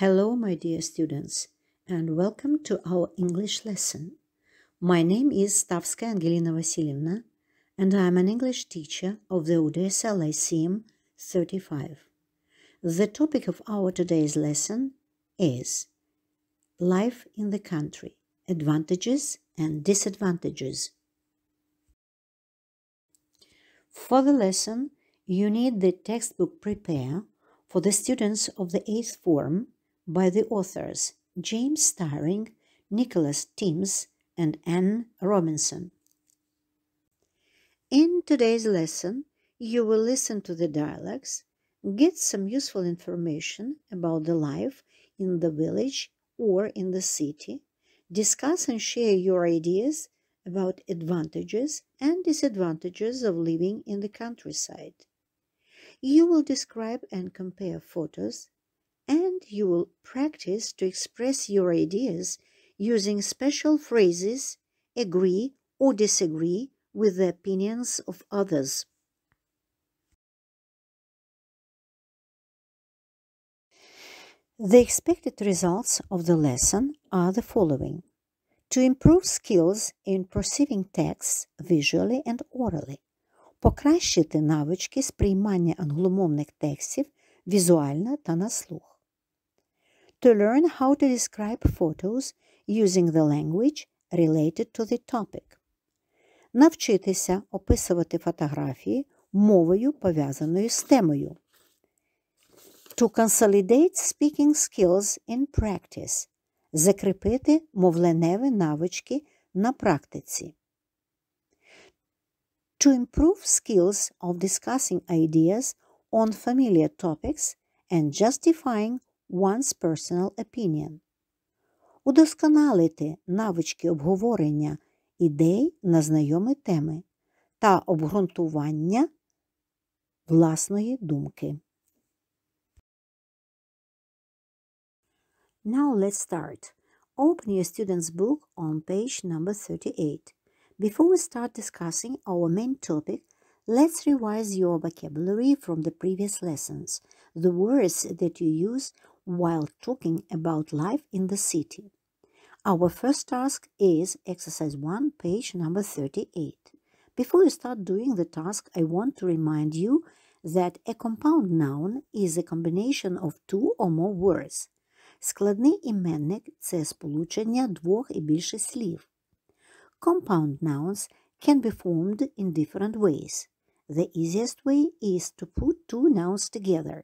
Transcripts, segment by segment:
Hello, my dear students, and welcome to our English lesson. My name is Stavska Angelina Vasilyevna, and I am an English teacher of the Odessa Lyceum 35. The topic of our today's lesson is Life in the Country, Advantages and Disadvantages. For the lesson, you need the textbook Prepare for the students of the 8th form by the authors James Styring, Nicholas Timms, and Anne Robinson. In today's lesson, you will listen to the dialogues, get some useful information about the life in the village or in the city, discuss and share your ideas about advantages and disadvantages of living in the countryside. You will describe and compare photos, and you will practice to express your ideas using special phrases, agree or disagree with the opinions of others. The expected results of the lesson are the following. To improve skills in perceiving texts visually and orally. Покращити навички сприймання англомовних текстів візуально та на слух. To learn how to describe photos using the language related to the topic. Навчитися описувати фотографії мовою, пов'язаною з темою. To consolidate speaking skills in practice. Закріпити мовленеві навички на практиці. To improve skills of discussing ideas on familiar topics and justifying one's personal opinion. Удосконалити навички обговорення ідей на знайомі теми та обґрунтування власної думки. Now let's start. Open your student's book on page number 38. Before we start discussing our main topic, let's revise your vocabulary from the previous lessons, the words that you use while talking about life in the city. Our first task is exercise 1, page number 38. Before you start doing the task, I want to remind you that a compound noun is a combination of two or more words. Складний іменник – це сполучення двох і більше слів. Compound nouns can be formed in different ways. The easiest way is to put two nouns together.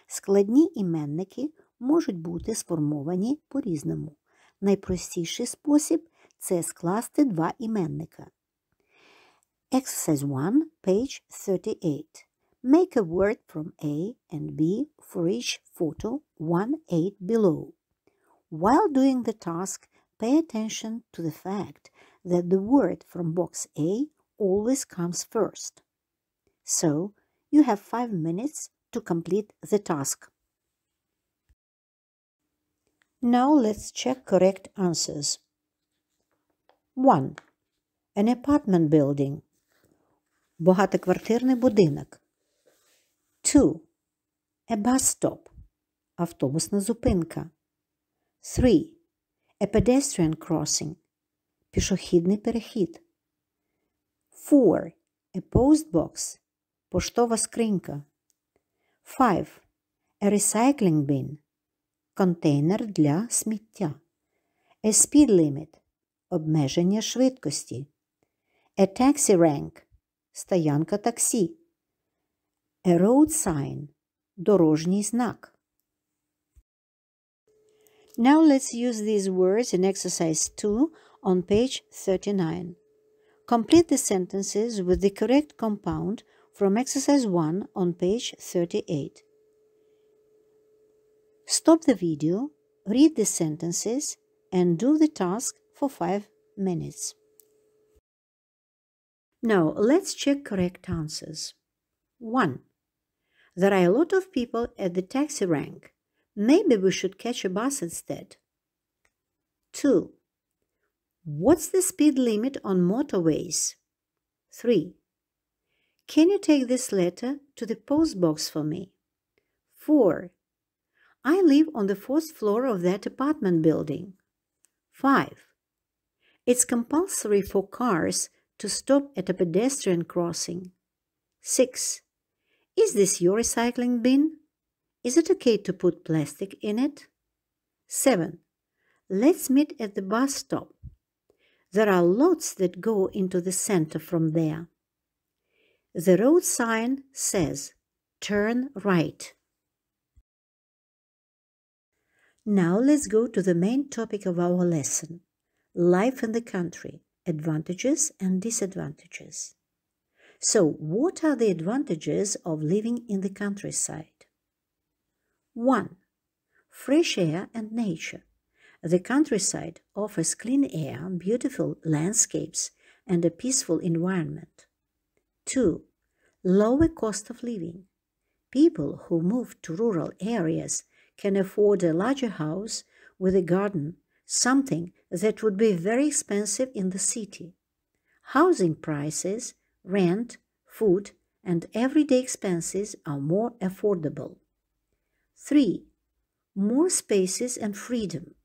Складні іменники можуть бути сформовані по-різному. Найпростіший спосіб – це скласти два іменника. Exercise 1, page 38. Make a word from A and B for each photo 1-8 below. While doing the task, pay attention to the fact that the word from box A always comes first. So, you have 5 minutes to complete the task. Now let's check correct answers. 1. An apartment building. Багатоквартирний будинок. 2. A bus stop. Автобусна зупинка. 3. A pedestrian crossing. Пішохідний перехід. 4. A post box. Поштова скринька. 5. A recycling bin. Контейнер для сміття. A speed limit. Обмеження швидкості. A taxi rank. Стоянка таксі. A road sign. Дорожній знак. Now let's use these words in exercise 2 on page 39. Complete the sentences with the correct compound from exercise 1 on page 38. Stop the video, read the sentences, and do the task for 5 minutes. Now, let's check correct answers. 1. There are a lot of people at the taxi rank. Maybe we should catch a bus instead. 2. What's the speed limit on motorways? 3. Can you take this letter to the post box for me? 4. I live on the 4th floor of that apartment building. 5. It's compulsory for cars to stop at a pedestrian crossing. 6. Is this your recycling bin? Is it okay to put plastic in it? 7. Let's meet at the bus stop. There are lots that go into the center from there. The road sign says, "Turn right." Now let's go to the main topic of our lesson, life in the country, advantages and disadvantages. So, what are the advantages of living in the countryside? 1. Fresh air and nature. The countryside offers clean air, beautiful landscapes, and a peaceful environment. 2. Lower cost of living. People who move to rural areas can afford a larger house with a garden, something that would be very expensive in the city. Housing prices, rent, food, and everyday expenses are more affordable. 3. More spaces and freedom.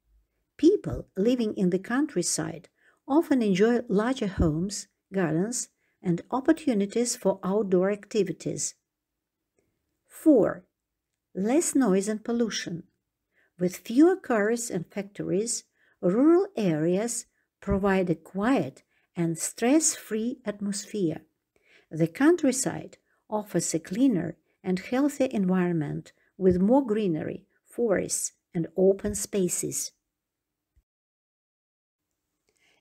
People living in the countryside often enjoy larger homes, gardens, and opportunities for outdoor activities. 4. Less noise and pollution. With fewer cars and factories, rural areas provide a quiet and stress-free atmosphere. The countryside offers a cleaner and healthier environment with more greenery, forests, and open spaces.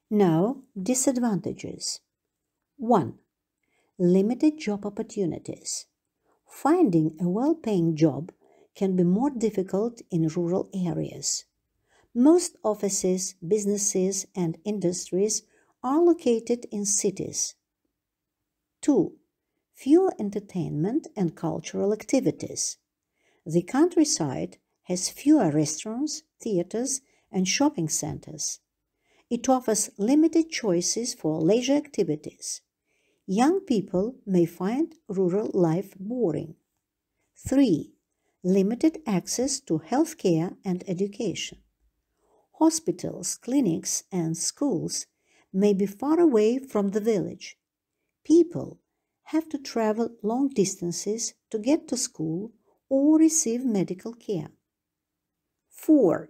Now, disadvantages. 1. Limited job opportunities. Finding a well-paying job can be more difficult in rural areas. Most offices, businesses, and industries are located in cities. 2. Fewer entertainment and cultural activities. The countryside has fewer restaurants, theaters, and shopping centers. It offers limited choices for leisure activities. Young people may find rural life boring. 3. Limited access to healthcare and education. Hospitals, clinics, and schools may be far away from the village. People have to travel long distances to get to school or receive medical care. 4.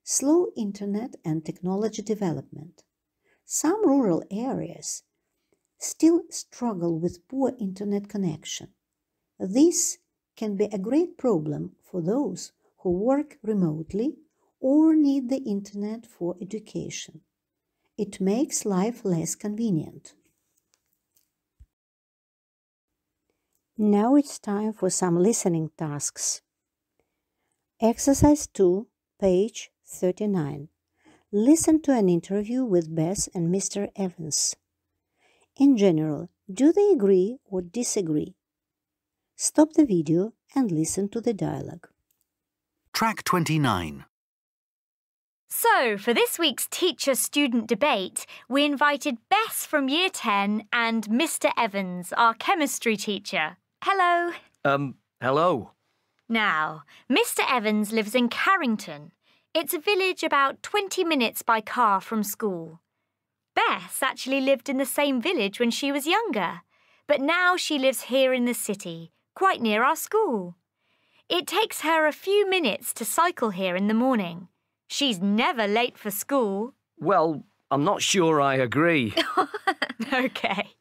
Slow internet and technology development. Some rural areas still struggle with poor internet connection. This can be a great problem for those who work remotely or need the internet for education. It makes life less convenient. Now it's time for some listening tasks. Exercise 2, page 39. Listen to an interview with Bess and Mr. Evans. In general, do they agree or disagree? Stop the video and listen to the dialogue. Track 29. So, for this week's teacher-student debate, we invited Bess from Year 10 and Mr. Evans, our chemistry teacher. Hello. Hello. Now, Mr. Evans lives in Carrington. It's a village about 20 minutes by car from school. Bess actually lived in the same village when she was younger, but now she lives here in the city, quite near our school. It takes her a few minutes to cycle here in the morning. She's never late for school. Well, I'm not sure I agree. OK.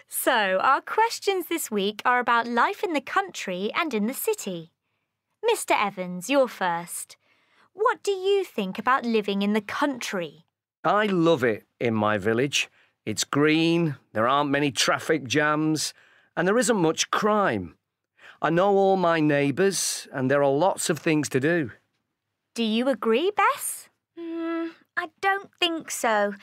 So, our questions this week are about life in the country and in the city. Mr. Evans, you're first. What do you think about living in the country? I love it in my village. It's green, there aren't many traffic jams, and there isn't much crime. I know all my neighbours, and there are lots of things to do. Do you agree, Bess? I don't think so.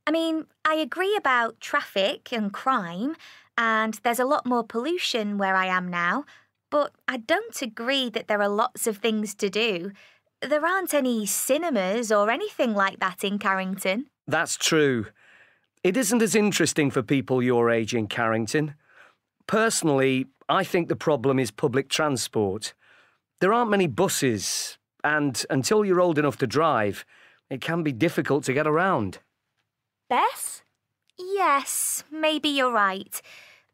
I mean, I agree about traffic and crime, and there's a lot more pollution where I am now, but I don't agree that there are lots of things to do. There aren't any cinemas or anything like that in Carrington. That's true. It isn't as interesting for people your age in Carrington. Personally, I think the problem is public transport. There aren't many buses, and until you're old enough to drive, it can be difficult to get around. Bess? Yes, maybe you're right.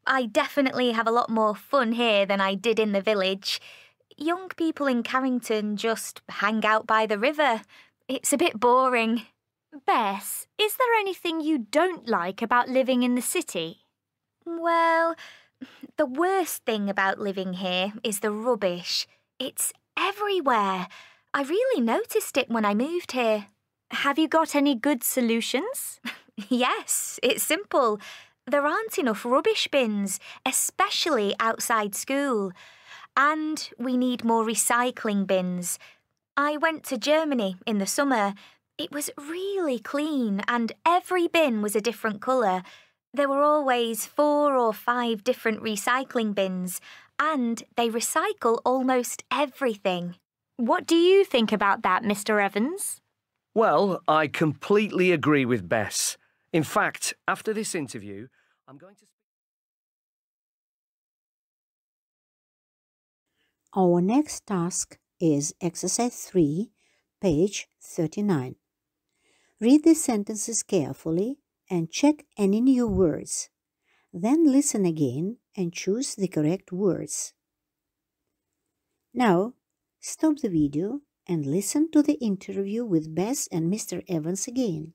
I definitely have a lot more fun here than I did in the village. Young people in Carrington just hang out by the river. It's a bit boring. Bess, is there anything you don't like about living in the city? Well, the worst thing about living here is the rubbish. It's everywhere. I really noticed it when I moved here. Have you got any good solutions? Yes, it's simple. There aren't enough rubbish bins, especially outside school. And we need more recycling bins. I went to Germany in the summer. It was really clean and every bin was a different colour. There were always 4 or 5 different recycling bins and they recycle almost everything. What do you think about that, Mr. Evans? Well, I completely agree with Bess. In fact, after this interview, I'm going to... Our next task is exercise 3, page 39. Read the sentences carefully and check any new words. Then listen again and choose the correct words. Now, stop the video and listen to the interview with Bess and Mr. Evans again.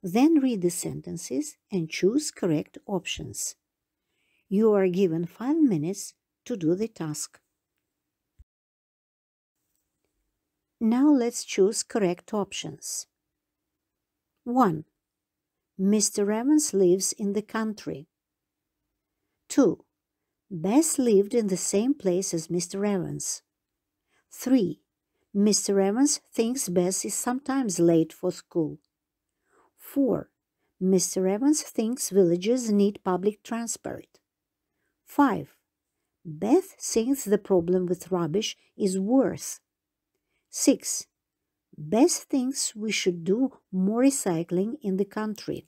Then read the sentences and choose correct options. You are given 5 minutes to do the task. Now let's choose correct options. 1. Mr. Evans lives in the country. 2. Bess lived in the same place as Mr. Evans. 3. Mr. Evans thinks Bess is sometimes late for school. 4. Mr. Evans thinks villages need public transport. 5. Beth thinks the problem with rubbish is worse. 6. Beth thinks we should do more recycling in the country.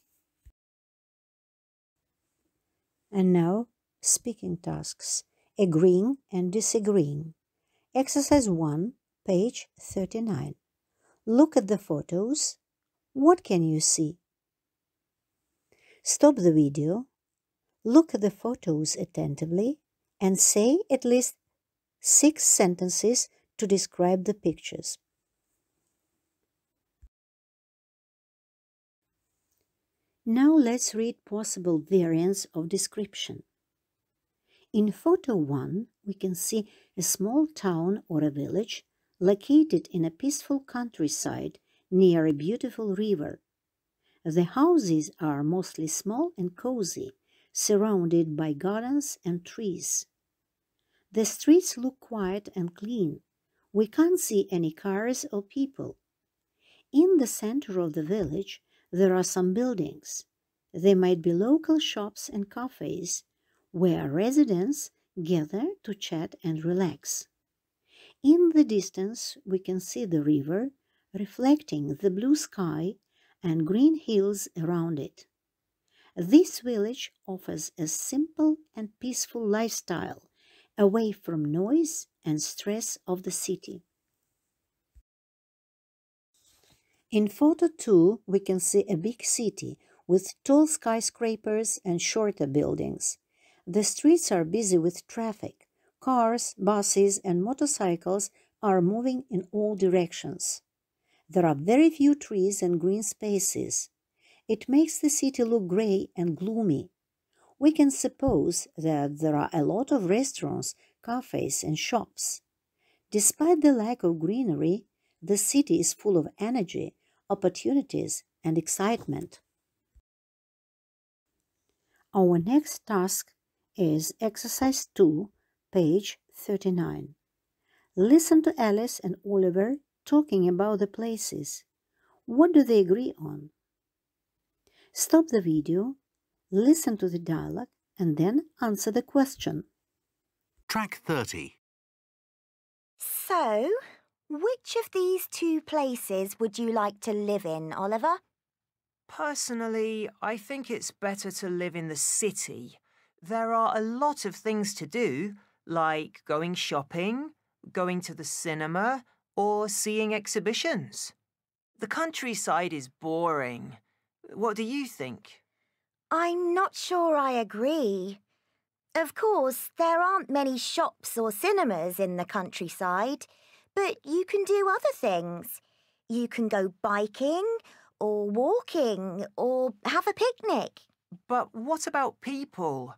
And now, speaking tasks, agreeing and disagreeing. Exercise 1, page 39. Look at the photos. What can you see? Stop the video. Look at the photos attentively and say at least 6 sentences to describe the pictures. Now let's read possible variants of description. In photo 1, we can see a small town or a village located in a peaceful countryside near a beautiful river. The houses are mostly small and cozy, surrounded by gardens and trees. The streets look quiet and clean. We can't see any cars or people. In the center of the village, there are some buildings. They might be local shops and cafes, where residents gather to chat and relax. In the distance, we can see the river, reflecting the blue sky and green hills around it. This village offers a simple and peaceful lifestyle, away from noise and stress of the city. In photo 2, we can see a big city with tall skyscrapers and shorter buildings. The streets are busy with traffic. Cars, buses, and motorcycles are moving in all directions. There are very few trees and green spaces. It makes the city look gray and gloomy. We can suppose that there are a lot of restaurants, cafes, and shops. Despite the lack of greenery, the city is full of energy, opportunities, and excitement. Our next task is exercise 2, page 39. Listen to Alice and Oliver talking about the places. What do they agree on? Stop the video, listen to the dialogue, and then answer the question. Track 30. So, which of these 2 places would you like to live in, Oliver? Personally, I think it's better to live in the city. There are a lot of things to do, like going shopping, going to the cinema, or seeing exhibitions. The countryside is boring. What do you think? I'm not sure I agree. Of course, there aren't many shops or cinemas in the countryside, but you can do other things. You can go biking, or walking, or have a picnic. But what about people?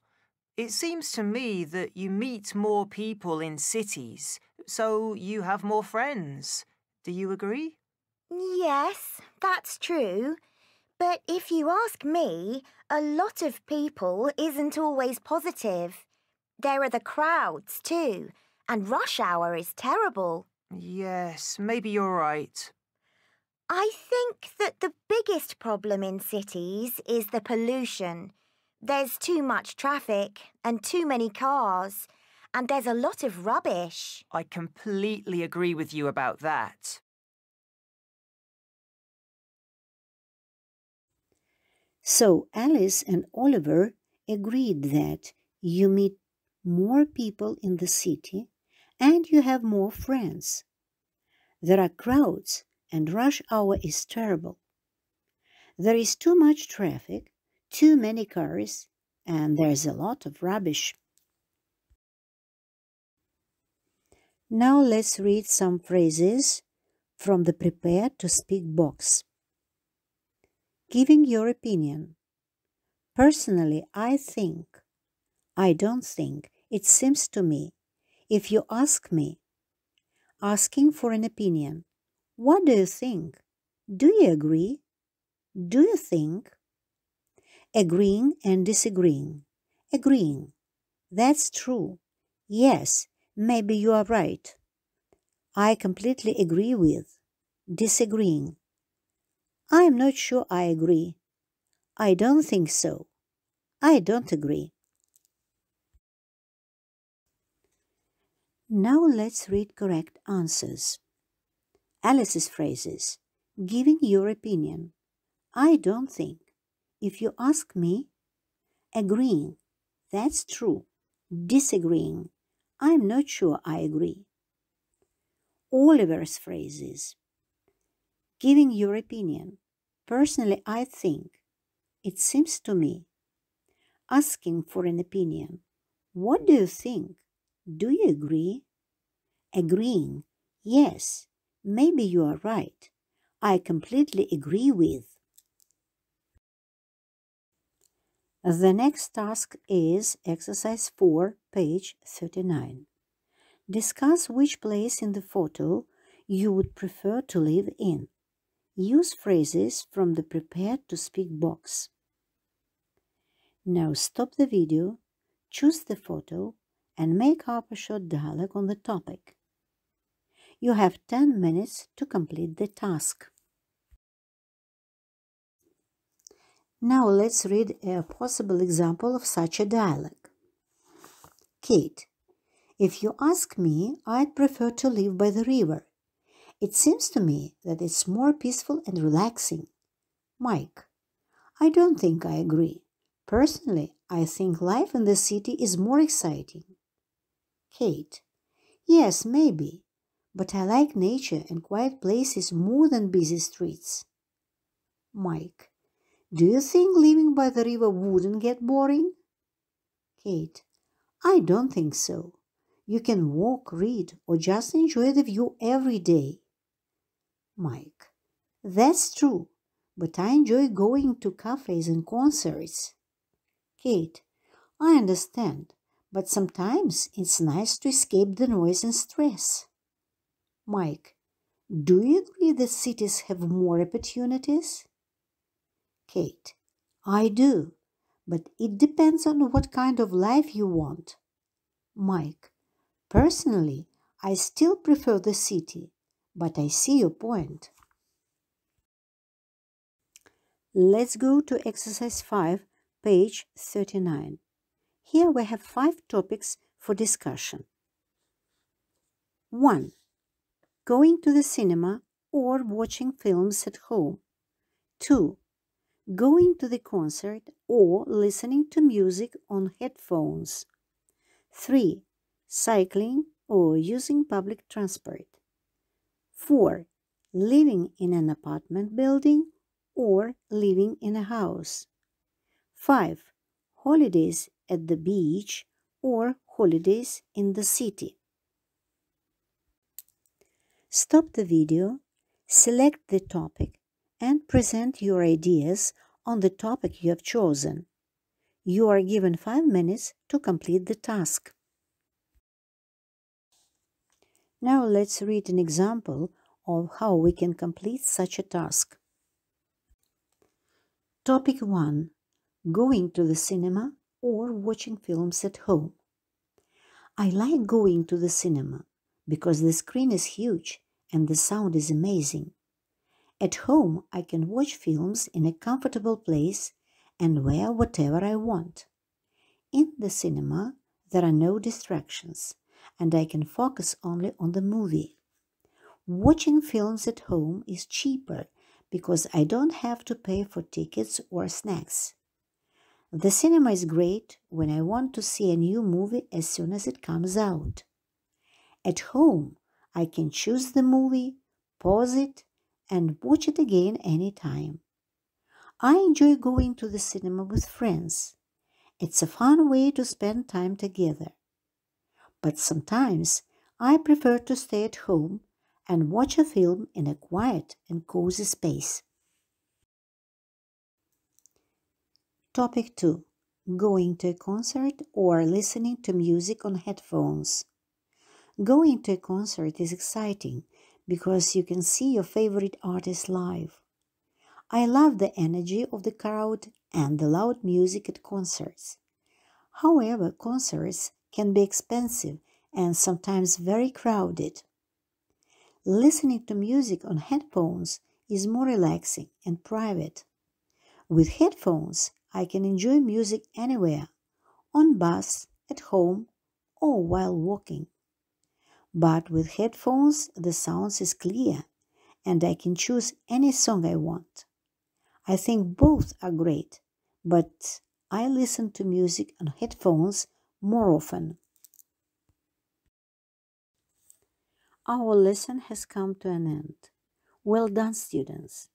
It seems to me that you meet more people in cities, so you have more friends. Do you agree? Yes, that's true. But if you ask me, a lot of people isn't always positive. There are the crowds too, and rush hour is terrible. Yes, maybe you're right. I think that the biggest problem in cities is the pollution. There's too much traffic and too many cars, and there's a lot of rubbish. I completely agree with you about that. So Alice and Oliver agreed that you meet more people in the city and you have more friends. There are crowds and rush hour is terrible. There is too much traffic, too many cars, and there's a lot of rubbish. Now let's read some phrases from the Prepared to Speak box. Giving your opinion. Personally, I think. I don't think. It seems to me. If you ask me. Asking for an opinion. What do you think? Do you agree? Do you think? Agreeing and disagreeing. Agreeing. That's true. Yes, maybe you are right. I completely agree with. Disagreeing. I am not sure I agree. I don't think so. I don't agree. Now let's read correct answers. Alice's phrases. Giving your opinion. I don't think. If you ask me. Agreeing. That's true. Disagreeing. I'm not sure I agree. Oliver's phrases. Giving your opinion. Personally, I think. It seems to me. Asking for an opinion. What do you think? Do you agree? Agreeing. Yes, maybe you are right. I completely agree with. The next task is exercise 4, page 39. Discuss which place in the photo you would prefer to live in. Use phrases from the Prepared to Speak box. Now stop the video, choose the photo, and make up a short dialogue on the topic. You have 10 minutes to complete the task. Now let's read a possible example of such a dialogue. Kate, if you ask me, I'd prefer to live by the river. It seems to me that it's more peaceful and relaxing. Mike, I don't think I agree. Personally, I think life in the city is more exciting. Kate, yes, maybe, but I like nature and quiet places more than busy streets. Mike, do you think living by the river wouldn't get boring? Kate, I don't think so. You can walk, read, or just enjoy the view every day. Mike, that's true, but I enjoy going to cafes and concerts. Kate, I understand, but sometimes it's nice to escape the noise and stress. Mike, do you agree that cities have more opportunities? Kate, I do, but it depends on what kind of life you want. Mike, personally, I still prefer the city, but I see your point. Let's go to exercise 5, page 39. Here we have 5 topics for discussion. 1. Going to the cinema or watching films at home. 2. Going to the concert or listening to music on headphones. 3. Cycling or using public transport. 4. Living in an apartment building or living in a house. 5. Holidays at the beach or holidays in the city. Stop the video, select the topic, and present your ideas on the topic you have chosen. You are given 5 minutes to complete the task. Now let's read an example of how we can complete such a task. Topic 1. Going to the cinema or watching films at home. I like going to the cinema because the screen is huge and the sound is amazing. At home, I can watch films in a comfortable place and wear whatever I want. In the cinema, there are no distractions, and I can focus only on the movie. Watching films at home is cheaper because I don't have to pay for tickets or snacks. The cinema is great when I want to see a new movie as soon as it comes out. At home, I can choose the movie, pause it, and watch it again anytime. I enjoy going to the cinema with friends. It's a fun way to spend time together. But sometimes I prefer to stay at home and watch a film in a quiet and cozy space. Topic 2. Going to a concert or listening to music on headphones. Going to a concert is exciting because you can see your favorite artist live. I love the energy of the crowd and the loud music at concerts. However, concerts can be expensive and sometimes very crowded. Listening to music on headphones is more relaxing and private. With headphones, I can enjoy music anywhere, on bus, at home, or while walking. But with headphones, the sound is clear, and I can choose any song I want. I think both are great, but I listen to music on headphones more often. Our lesson has come to an end. Well done, students.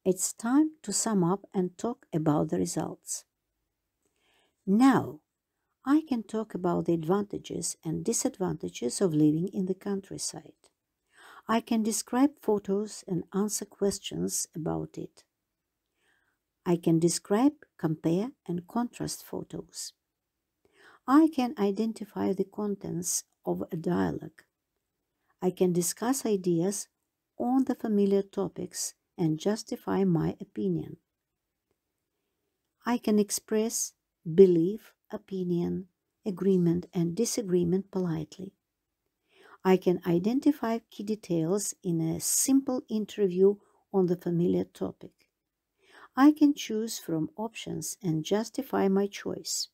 It's time to sum up and talk about the results. Now, I can talk about the advantages and disadvantages of living in the countryside. I can describe photos and answer questions about it. I can describe, compare, and contrast photos. I can identify the contents of a dialogue. I can discuss ideas on the familiar topics and justify my opinion. I can express belief, opinion, agreement, and disagreement politely. I can identify key details in a simple interview on the familiar topic. I can choose from options and justify my choice.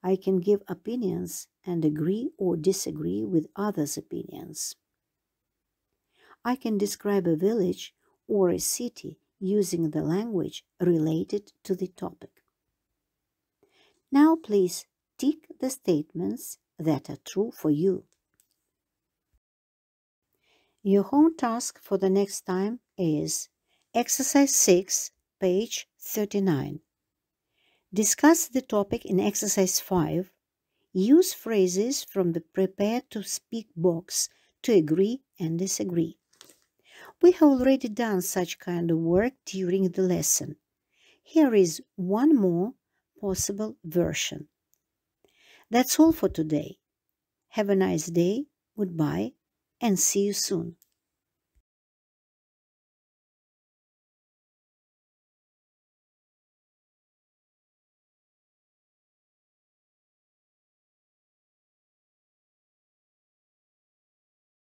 I can give opinions and agree or disagree with others' opinions. I can describe a village or a city using the language related to the topic. Now please tick the statements that are true for you. Your home task for the next time is Exercise 6, page 39. Discuss the topic in Exercise 5. Use phrases from the Prepare to Speak box to agree and disagree. We have already done such kind of work during the lesson. Here is one more possible version. That's all for today. Have a nice day, goodbye, and see you soon.